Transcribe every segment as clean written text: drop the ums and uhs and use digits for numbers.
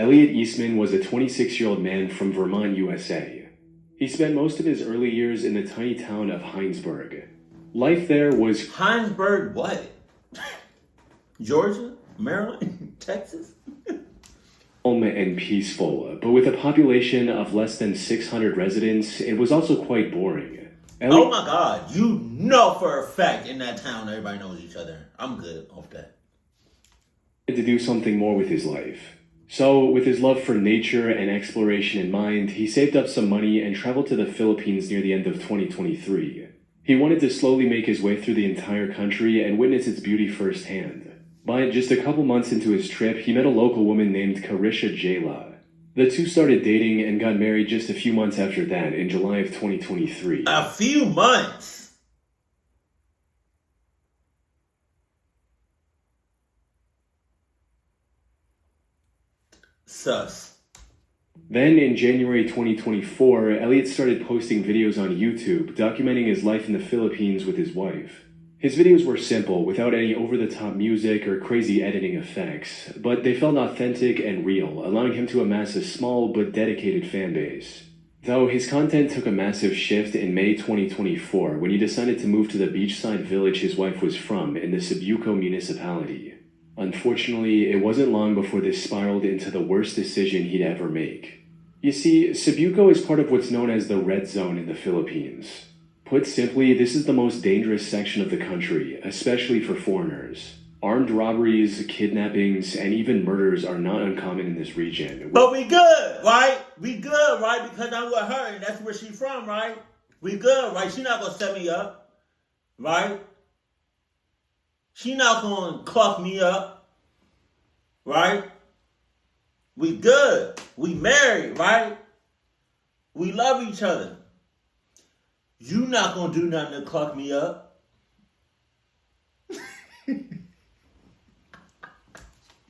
Elliot Eastman was a 26-year-old man from Vermont, USA. He spent most of his early years in the tiny town of Heinsberg. Life there was Heinsberg what? Georgia? Maryland? Texas? calm and peaceful, but with a population of less than 600 residents, it was also quite boring. Oh my God, you know for a fact in that town everybody knows each other. I'm good off that. To do something more with his life. So, with his love for nature and exploration in mind, he saved up some money and traveled to the Philippines near the end of 2023. He wanted to slowly make his way through the entire country and witness its beauty firsthand. But just a couple months into his trip, he met a local woman named Carisha Jayla. The two started dating and got married just a few months after that, in July of 2023. A few months? Sus. Then, in January 2024, Elliot started posting videos on YouTube documenting his life in the Philippines with his wife. His videos were simple, without any over-the-top music or crazy editing effects, but they felt authentic and real, allowing him to amass a small but dedicated fan base. Though his content took a massive shift in May 2024 when he decided to move to the beachside village his wife was from in the Cebuco municipality. Unfortunately, it wasn't long before this spiraled into the worst decision he'd ever make. You see, Cebuco is part of what's known as the Red Zone in the Philippines. Put simply, this is the most dangerous section of the country, especially for foreigners. Armed robberies, kidnappings, and even murders are not uncommon in this region. But we good, right? We good, right? Because I'm with her and that's where she's from, right? We good, right? She not gonna set me up, right? She not gonna cuff me up, right? We good. We married, right? We love each other. You not gonna do nothing to cluck me up.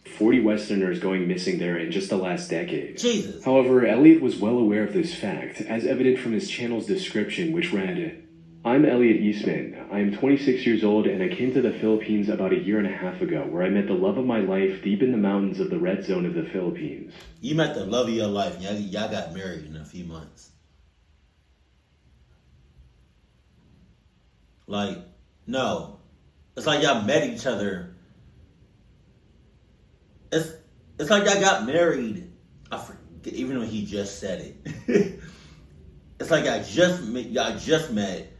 40 Westerners going missing there in just the last decade. Jesus. However, Elliot was well aware of this fact, as evident from his channel's description, which read, "I'm Elliot Eastman. I am 26 years old and I came to the Philippines about a year and a half ago, where I met the love of my life deep in the mountains of the Red Zone of the Philippines." You met the love of your life. Y'all got married in a few months. Like, no. It's like y'all met each other. It's like y'all got married. I forget, even though he just said it. It's like y'all just met.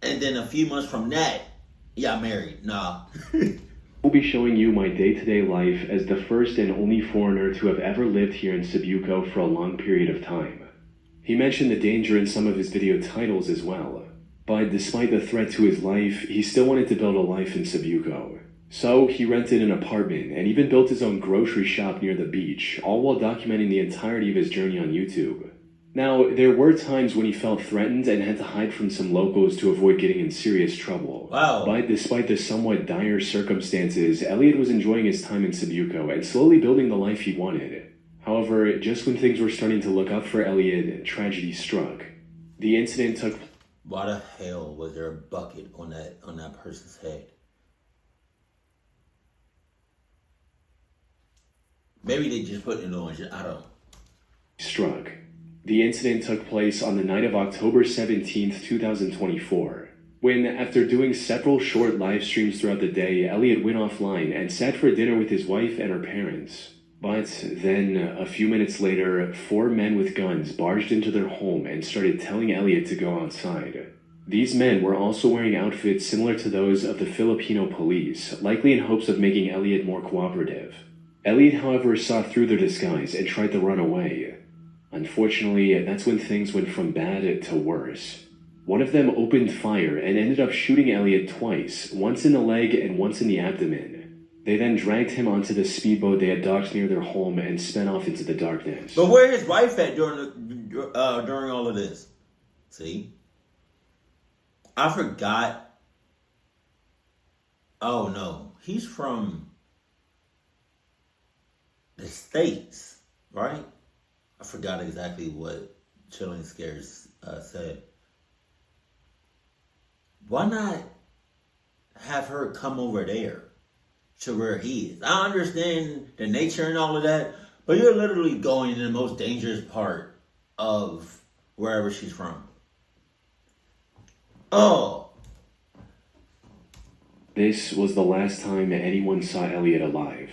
And then a few months from that, y'all married. Nah. I'll be showing you my day-to-day life as the first and only foreigner to have ever lived here in Cebuco for a long period of time. He mentioned the danger in some of his video titles as well. But despite the threat to his life, he still wanted to build a life in Cebuco. So he rented an apartment and even built his own grocery shop near the beach, all while documenting the entirety of his journey on YouTube. Now, there were times when he felt threatened and had to hide from some locals to avoid getting in serious trouble. Wow. But despite the somewhat dire circumstances, Elliot was enjoying his time in Cebuco and slowly building the life he wanted. However, just when things were starting to look up for Elliot, tragedy struck. The incident took... Why the hell was there a bucket on that person's head? Maybe they just put it on. I don't. Struck. The incident took place on the night of October 17th, 2024, when, after doing several short live streams throughout the day, Elliot went offline and sat for dinner with his wife and her parents. But then, a few minutes later, 4 men with guns barged into their home and started telling Elliot to go outside. These men were also wearing outfits similar to those of the Filipino police, likely in hopes of making Elliot more cooperative. Elliot, however, saw through their disguise and tried to run away. Unfortunately, that's when things went from bad to worse. One of them opened fire and ended up shooting Elliot twice, once in the leg and once in the abdomen. They then dragged him onto the speedboat they had docked near their home and sped off into the darkness. But where his wife at during all of this? See? I forgot. Oh no, he's from the States, right? I forgot exactly what Chilling Scares said. Why not have her come over there to where he is? I understand the nature and all of that, but But you're literally going in the most dangerous part of wherever she's from. Oh. This was the last time anyone saw Elliot alive.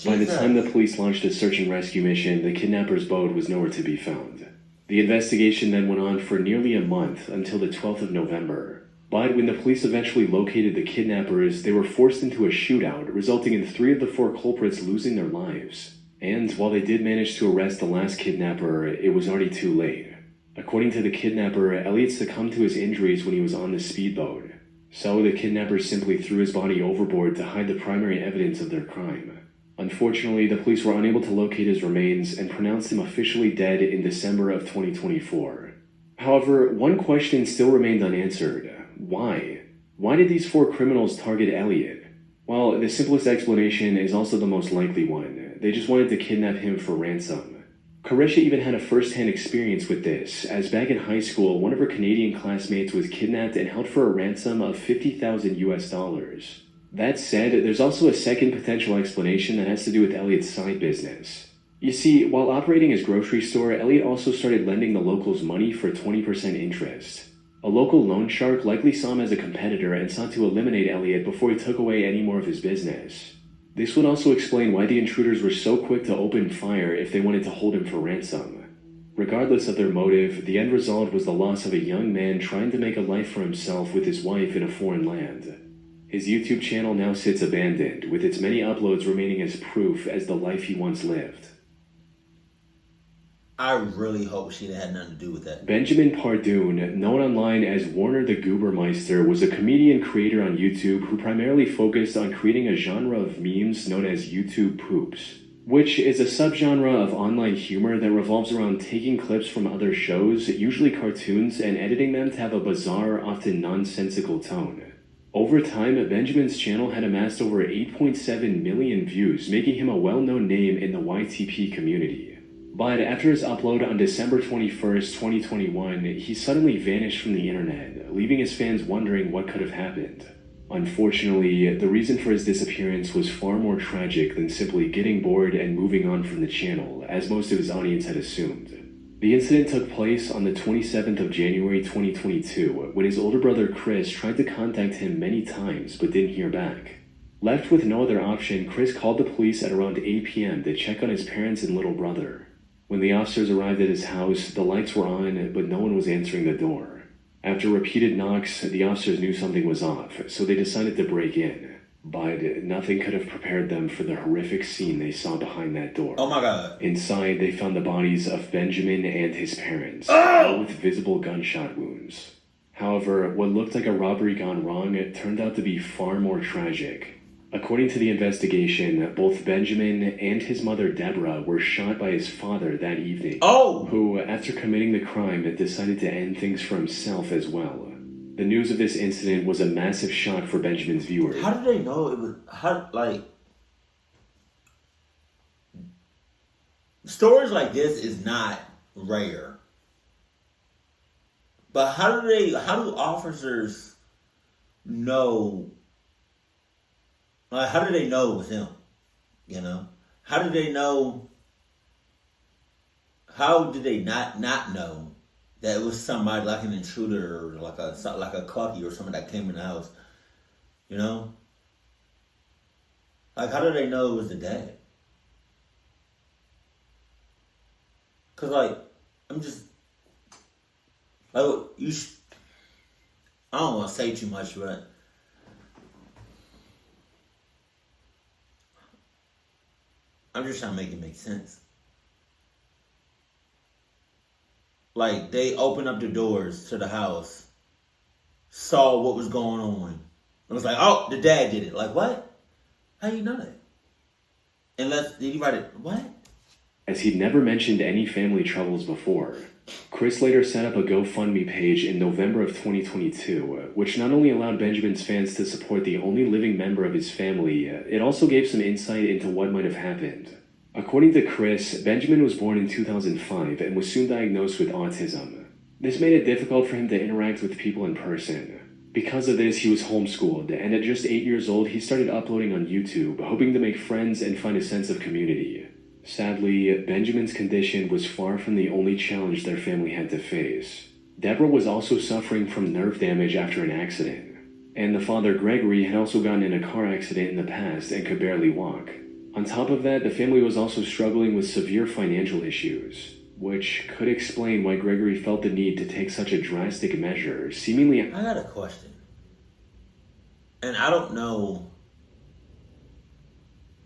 By the time the police launched a search and rescue mission, the kidnapper's boat was nowhere to be found. The investigation then went on for nearly a month until the 12th of November. But when the police eventually located the kidnappers, they were forced into a shootout, resulting in 3 of the 4 culprits losing their lives. And while they did manage to arrest the last kidnapper, it was already too late. According to the kidnapper, Elliot succumbed to his injuries when he was on the speedboat. So the kidnappers simply threw his body overboard to hide the primary evidence of their crime. Unfortunately, the police were unable to locate his remains and pronounced him officially dead in December of 2024. However, one question still remained unanswered. Why? Why did these 4 criminals target Elliot? Well, the simplest explanation is also the most likely one. They just wanted to kidnap him for ransom. Caresha even had a first-hand experience with this, as back in high school, one of her Canadian classmates was kidnapped and held for a ransom of $50,000 US. That said, there's also a second potential explanation that has to do with Elliot's side business. You see, while operating his grocery store, Elliot also started lending the locals money for 20% interest. A local loan shark likely saw him as a competitor and sought to eliminate Elliot before he took away any more of his business. This would also explain why the intruders were so quick to open fire if they wanted to hold him for ransom. Regardless of their motive, the end result was the loss of a young man trying to make a life for himself with his wife in a foreign land. His YouTube channel now sits abandoned, with its many uploads remaining as proof as the life he once lived. I really hope she had nothing to do with that. Benjamin Pardoon, known online as Warner the Goobermeister, was a comedian creator on YouTube who primarily focused on creating a genre of memes known as YouTube poops, which is a subgenre of online humor that revolves around taking clips from other shows, usually cartoons, and editing them to have a bizarre, often nonsensical tone. Over time, Benjamin's channel had amassed over 8.7 million views, making him a well-known name in the YTP community. But after his upload on December 21st, 2021, he suddenly vanished from the internet, leaving his fans wondering what could have happened. Unfortunately, the reason for his disappearance was far more tragic than simply getting bored and moving on from the channel, as most of his audience had assumed. The incident took place on the 27th of January 2022, when his older brother Chris tried to contact him many times but didn't hear back. Left with no other option, Chris called the police at around 8 p.m. to check on his parents and little brother. When the officers arrived at his house, the lights were on, but no one was answering the door. After repeated knocks, the officers knew something was off, so they decided to break in. But nothing could have prepared them for the horrific scene they saw behind that door. Oh my God. Inside, they found the bodies of Benjamin and his parents, all with visible gunshot wounds. However, what looked like a robbery gone wrong turned out to be far more tragic. According to the investigation, both Benjamin and his mother Deborah were shot by his father that evening, who, after committing the crime, decided to end things for himself as well. The news of this incident was a massive shock for Benjamin's viewers. How did they know it was, stories like this is not rare. But how do officers know? How did they know it was him? You know? How did they know? How did they not know that it was somebody like an intruder or like a cocky or somebody that came in the house? You know? How did they know it was the dad? Because, I'm just... I don't want to say too much, but... I'm just trying to make it make sense. They opened up the doors to the house, saw what was going on. It was like, oh, the dad did it. What? How do you know that? Did he write it? What? As he'd never mentioned any family troubles before, Chris later set up a GoFundMe page in November of 2022, which not only allowed Benjamin's fans to support the only living member of his family, it also gave some insight into what might have happened. According to Chris, Benjamin was born in 2005 and was soon diagnosed with autism. This made it difficult for him to interact with people in person. Because of this, he was homeschooled, and at just 8 years old, he started uploading on YouTube, hoping to make friends and find a sense of community. Sadly, Benjamin's condition was far from the only challenge their family had to face. Deborah was also suffering from nerve damage after an accident, and the father Gregory had also gotten in a car accident in the past and could barely walk. On top of that, the family was also struggling with severe financial issues, which could explain why Gregory felt the need to take such a drastic measure, seemingly... I got a question. And I don't know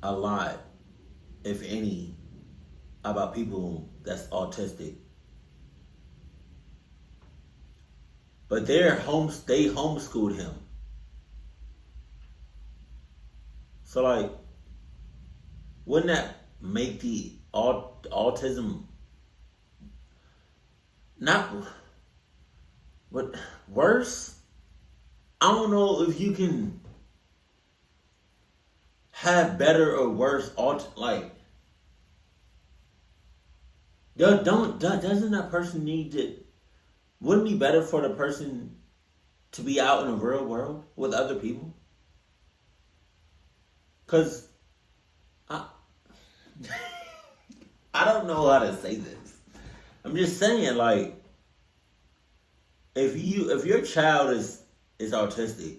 a lot, if any, about people that's autistic. But they homeschooled him. So like, wouldn't that make the autism not what worse? I don't know if you can have better or worse like doesn't that person need to, wouldn't it be better for the person to be out in the real world with other people? Because I don't know how to say this. I'm just saying, like, if your child is autistic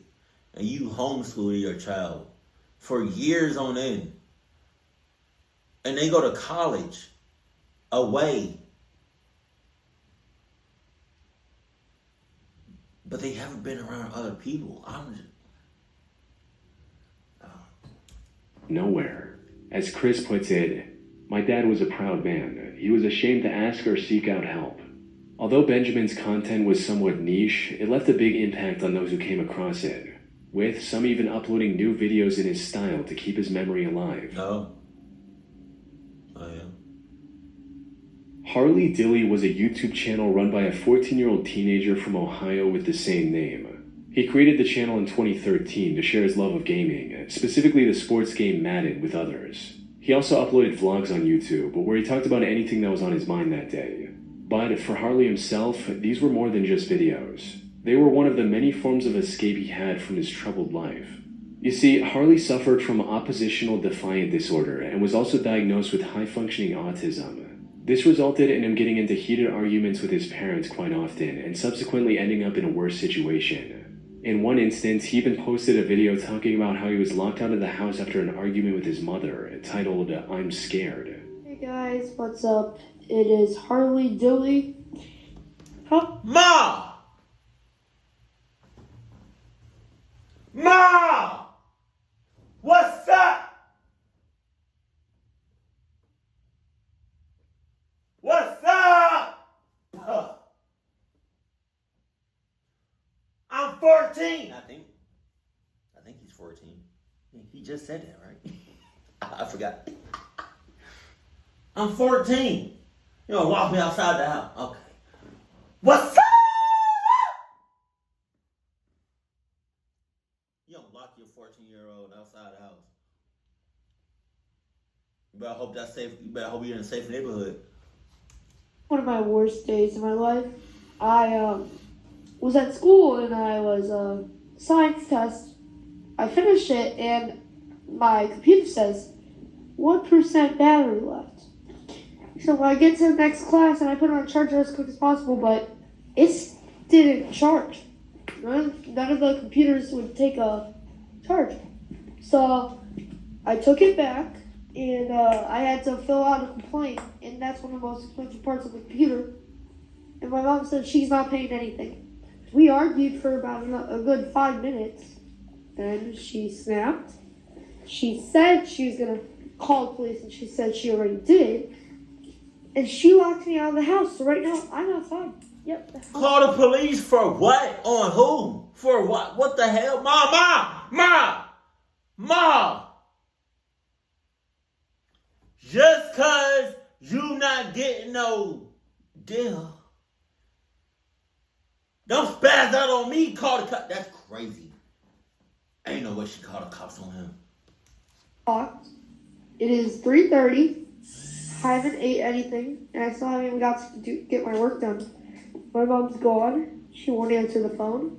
and you homeschool your child for years on end, and they go to college away, but they haven't been around other people, Nowhere. As Chris puts it, my dad was a proud man. He was ashamed to ask or seek out help. Although Benjamin's content was somewhat niche, it left a big impact on those who came across it, with some even uploading new videos in his style to keep his memory alive. Oh yeah. Harley Dilly was a YouTube channel run by a 14-year-old teenager from Ohio with the same name. He created the channel in 2013 to share his love of gaming, specifically the sports game Madden, with others. He also uploaded vlogs on YouTube, where he talked about anything that was on his mind that day. But for Harley himself, these were more than just videos. They were one of the many forms of escape he had from his troubled life. You see, Harley suffered from oppositional defiant disorder and was also diagnosed with high-functioning autism. This resulted in him getting into heated arguments with his parents quite often and subsequently ending up in a worse situation. In one instance, he even posted a video talking about how he was locked out of the house after an argument with his mother, titled, "I'm Scared." Hey guys, what's up? It is Harley Dilly. Huh? Ma! What's up? What's up? I'm 14. I think he's 14. He just said that, right? I forgot. I'm 14. You don't walk me outside the house. Okay. What's up? You don't lock your 14-year-old outside the house. You better hope that's safe. You better hope you're in a safe neighborhood. One of my worst days of my life. I was at school and I was science test. I finished it and my computer says 1% battery left. So I get to the next class and I put it on charger as quick as possible, but it didn't charge. None of the computers would take a charge. So I took it back and I had to fill out a complaint, and that's one of the most expensive parts of the computer. And my mom said she's not paying anything. We argued for about a good 5 minutes. Then she snapped. She said she was going to call the police, and she said she already did. And she locked me out of the house. So right now, I'm outside. Yep. Call the police for what? On who? For what? What the hell? Ma! Just cause you not getting no deal, don't spaz out on me. Call the cops. That's crazy. Ain't no way she called the cops on him. It is 3:30. I haven't ate anything, and I still haven't even got to get my work done. My mom's gone. She won't answer the phone.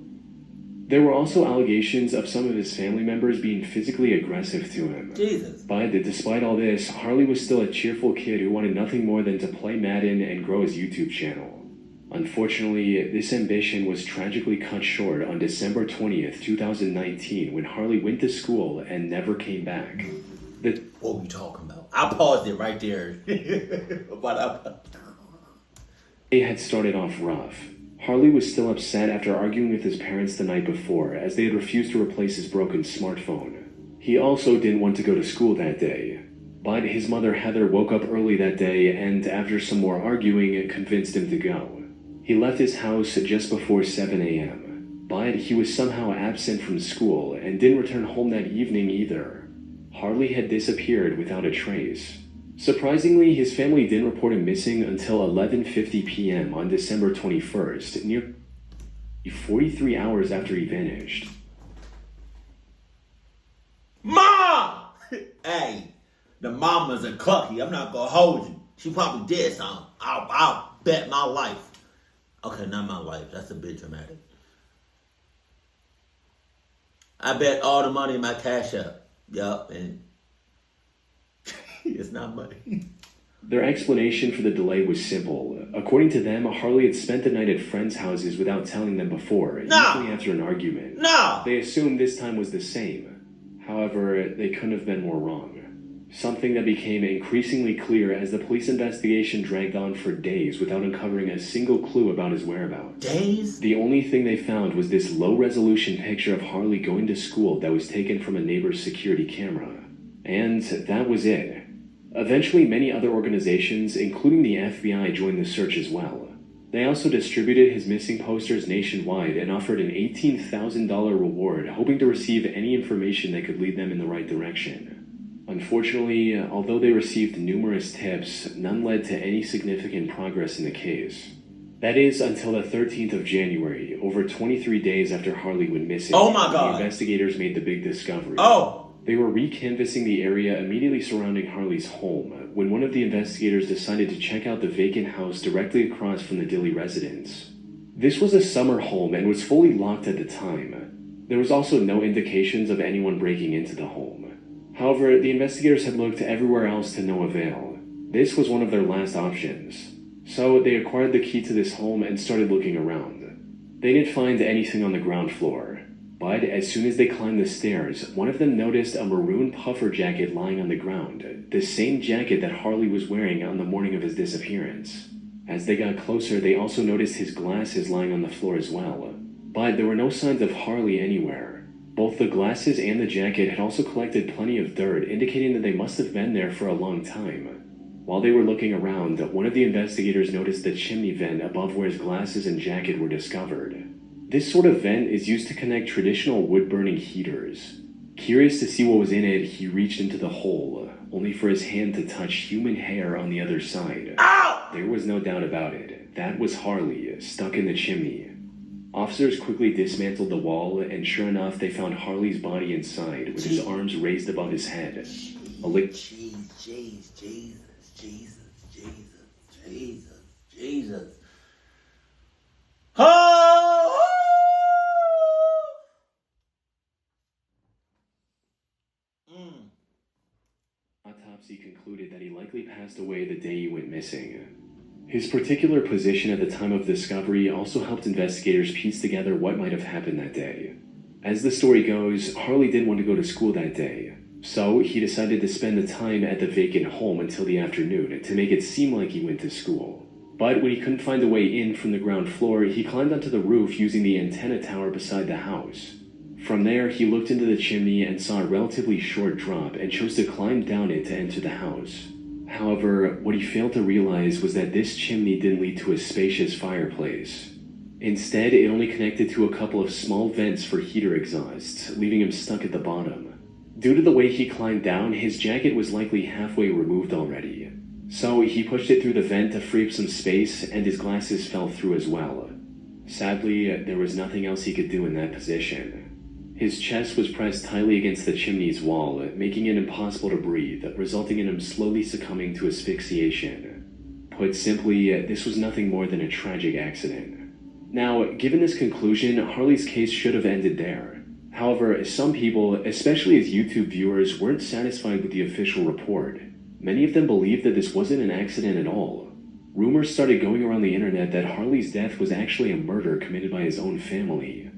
There were also allegations of some of his family members being physically aggressive to him. Jesus. But despite all this, Harley was still a cheerful kid who wanted nothing more than to play Madden and grow his YouTube channel. Unfortunately, this ambition was tragically cut short on December 20th, 2019, when Harley went to school and never came back. What are we talking about? I paused it right there. They had started off rough. Harley was still upset after arguing with his parents the night before, as they had refused to replace his broken smartphone. He also didn't want to go to school that day. But his mother Heather woke up early that day and, after some more arguing, convinced him to go. He left his house just before 7 a.m., but he was somehow absent from school and didn't return home that evening either. Harley had disappeared without a trace. Surprisingly, his family didn't report him missing until 11:50 p.m. on December 21st, nearly 43 hours after he vanished. Mom! Hey, the mama's a clucky. I'm not gonna hold you. She probably did something. I'll bet my life. Okay, not my life. That's a bit dramatic. I bet all the money in my Cash App. Yup, and it's not money. Their explanation for the delay was simple. According to them, Harley had spent the night at friends' houses without telling them before, usually after an argument. No! They assumed this time was the same. However, they couldn't have been more wrong. Something that became increasingly clear as the police investigation dragged on for days without uncovering a single clue about his whereabouts. Days? The only thing they found was this low-resolution picture of Harley going to school that was taken from a neighbor's security camera. And that was it. Eventually, many other organizations, including the FBI, joined the search as well. They also distributed his missing posters nationwide and offered an $18,000 reward, hoping to receive any information that could lead them in the right direction. Unfortunately, although they received numerous tips, none led to any significant progress in the case. That is until the 13th of January, over 23 days after Harley went missing. Oh my God. The investigators made the big discovery. Oh! They were re-canvassing the area immediately surrounding Harley's home when one of the investigators decided to check out the vacant house directly across from the Dilly residence. This was a summer home and was fully locked at the time. There was also no indications of anyone breaking into the home. However, the investigators had looked everywhere else to no avail. This was one of their last options. So they acquired the key to this home and started looking around. They didn't find anything on the ground floor. But as soon as they climbed the stairs, one of them noticed a maroon puffer jacket lying on the ground, the same jacket that Harley was wearing on the morning of his disappearance. As they got closer, they also noticed his glasses lying on the floor as well. But there were no signs of Harley anywhere. Both the glasses and the jacket had also collected plenty of dirt, indicating that they must have been there for a long time. While they were looking around, one of the investigators noticed the chimney vent above where his glasses and jacket were discovered. This sort of vent is used to connect traditional wood-burning heaters. Curious to see what was in it, he reached into the hole, only for his hand to touch human hair on the other side. Ow! There was no doubt about it. That was Harley, stuck in the chimney. Officers quickly dismantled the wall, and sure enough, they found Harley's body inside, with his arms raised above his head. Jesus. Oh! Autopsy concluded that he likely passed away the day he went missing. His particular position at the time of discovery also helped investigators piece together what might have happened that day. As the story goes, Harley didn't want to go to school that day, so he decided to spend the time at the vacant home until the afternoon to make it seem like he went to school. But when he couldn't find a way in from the ground floor, he climbed onto the roof using the antenna tower beside the house. From there, he looked into the chimney and saw a relatively short drop and chose to climb down it to enter the house. However, what he failed to realize was that this chimney didn't lead to a spacious fireplace. Instead, it only connected to a couple of small vents for heater exhausts, leaving him stuck at the bottom. Due to the way he climbed down, his jacket was likely halfway removed already. So he pushed it through the vent to free up some space, and his glasses fell through as well. Sadly, there was nothing else he could do in that position. His chest was pressed tightly against the chimney's wall, making it impossible to breathe, resulting in him slowly succumbing to asphyxiation. Put simply, this was nothing more than a tragic accident. Now, given this conclusion, Harley's case should have ended there. However, some people, especially as YouTube viewers, weren't satisfied with the official report. Many of them believed that this wasn't an accident at all. Rumors started going around the internet that Harley's death was actually a murder committed by his own family.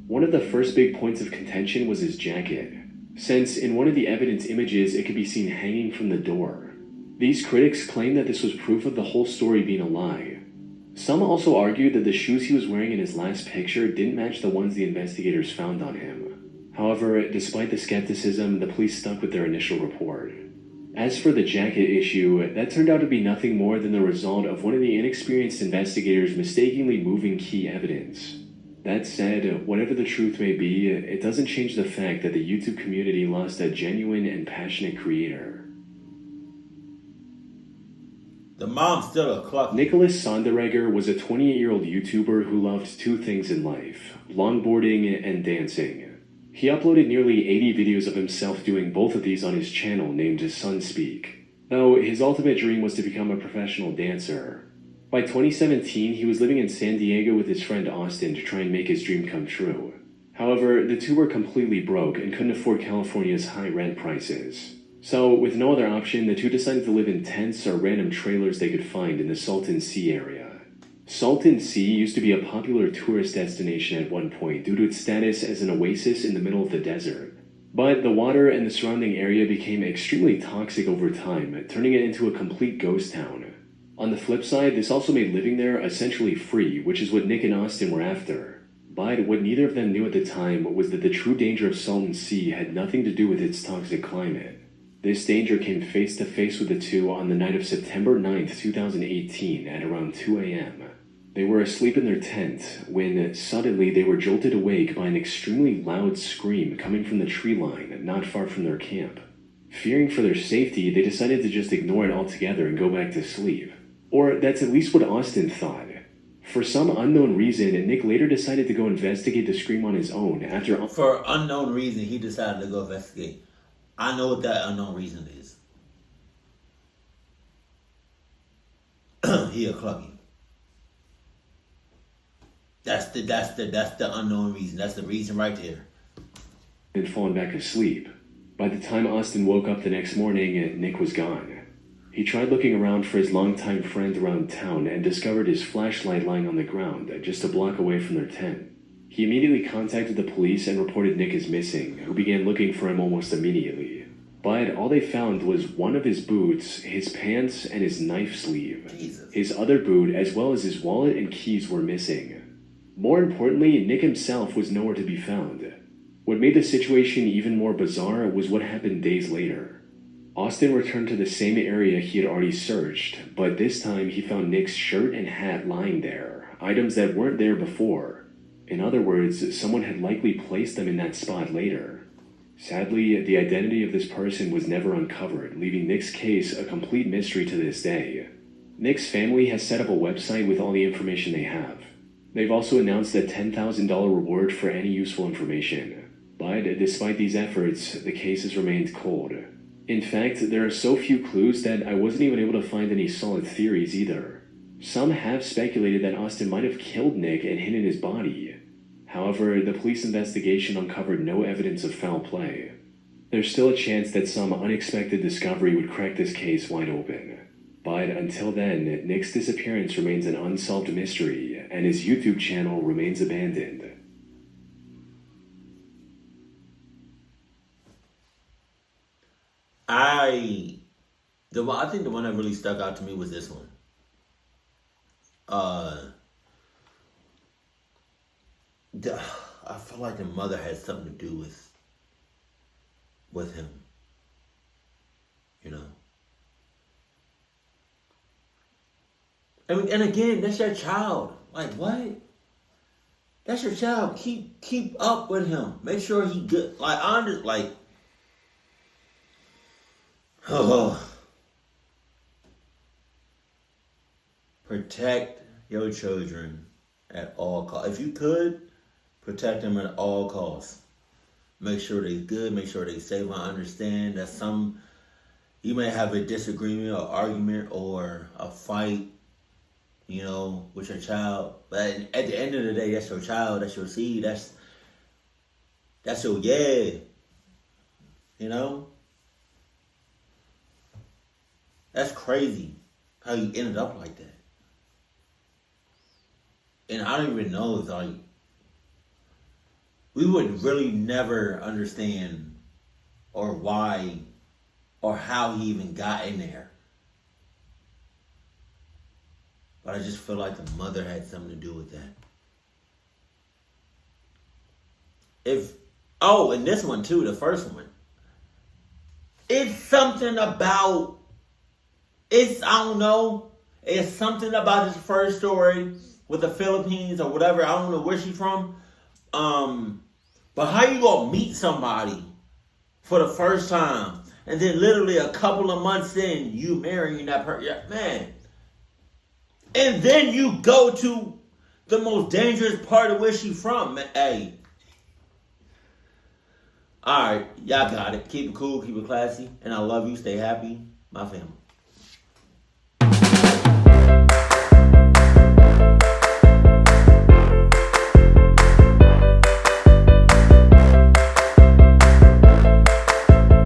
One of the first big points of contention was his jacket, since in one of the evidence images it could be seen hanging from the door. These critics claimed that this was proof of the whole story being a lie. Some also argued that the shoes he was wearing in his last picture didn't match the ones the investigators found on him. However, despite the skepticism, the police stuck with their initial report. As for the jacket issue, that turned out to be nothing more than the result of one of the inexperienced investigators mistakenly moving key evidence. That said, whatever the truth may be, it doesn't change the fact that the YouTube community lost a genuine and passionate creator. The mom's still a cluck. Nicholas Sonderegger was a 28-year-old YouTuber who loved two things in life: longboarding and dancing. He uploaded nearly 80 videos of himself doing both of these on his channel named Sunspeak, though his ultimate dream was to become a professional dancer. By 2017, he was living in San Diego with his friend Austin to try and make his dream come true. However, the two were completely broke and couldn't afford California's high rent prices. So, with no other option, the two decided to live in tents or random trailers they could find in the Salton Sea area. Salton Sea used to be a popular tourist destination at one point due to its status as an oasis in the middle of the desert. But the water and the surrounding area became extremely toxic over time, turning it into a complete ghost town. On the flip side, this also made living there essentially free, which is what Nick and Austin were after. But what neither of them knew at the time was that the true danger of Salton Sea had nothing to do with its toxic climate. This danger came face to face with the two on the night of September 9th, 2018 at around 2 a.m. They were asleep in their tent when suddenly they were jolted awake by an extremely loud scream coming from the tree line not far from their camp. Fearing for their safety, they decided to just ignore it altogether and go back to sleep. Or that's at least what Austin thought. For some unknown reason, Nick later decided to go investigate the scream on his own after... For unknown reason, he decided to go investigate. I know what that unknown reason is. He a clucky. That's the unknown reason. That's the reason right there. And fallen back asleep. By the time Austin woke up the next morning, Nick was gone. He tried looking around for his longtime friend around town and discovered his flashlight lying on the ground just a block away from their tent. He immediately contacted the police and reported Nick as missing, who began looking for him almost immediately. But all they found was one of his boots, his pants, and his knife sleeve. Jesus. His other boot, as well as his wallet and keys, were missing. More importantly, Nick himself was nowhere to be found. What made the situation even more bizarre was what happened days later. Austin returned to the same area he had already searched, but this time he found Nick's shirt and hat lying there, items that weren't there before. In other words, someone had likely placed them in that spot later. Sadly, the identity of this person was never uncovered, leaving Nick's case a complete mystery to this day. Nick's family has set up a website with all the information they have. They've also announced a $10,000 reward for any useful information. But despite these efforts, the case has remained cold. In fact, there are so few clues that I wasn't even able to find any solid theories either. Some have speculated that Austin might have killed Nick and hidden his body. However, the police investigation uncovered no evidence of foul play. There's still a chance that some unexpected discovery would crack this case wide open. But until then, Nick's disappearance remains an unsolved mystery, and his YouTube channel remains abandoned. I think the one that really stuck out to me was this one. I feel like the mother had something to do with him. You know. And again, that's your child. Like, what? That's your child. Keep up with him. Make sure he good. Like, honest, like. Oh. Protect your children at all costs. If you could, protect them at all costs. Make sure they're good. Make sure they're safe. I understand that you may have a disagreement or argument or a fight you know, with your child. But at the end of the day, that's your child, that's your seed, that's your yeah. You know? That's crazy how you ended up like that. And I don't even know, it's like, we would really never understand or why or how he even got in there. But I just feel like the mother had something to do with that. And this one too, the first one. It's something about, I don't know, it's something about his first story with the Philippines or whatever. I don't know where she's from. But how you gonna meet somebody for the first time and then literally a couple of months in, you marrying that person, man. And then you go to the most dangerous part of where she's from, man. Hey. Alright, y'all got it. Keep it cool, keep it classy. And I love you. Stay happy. My family.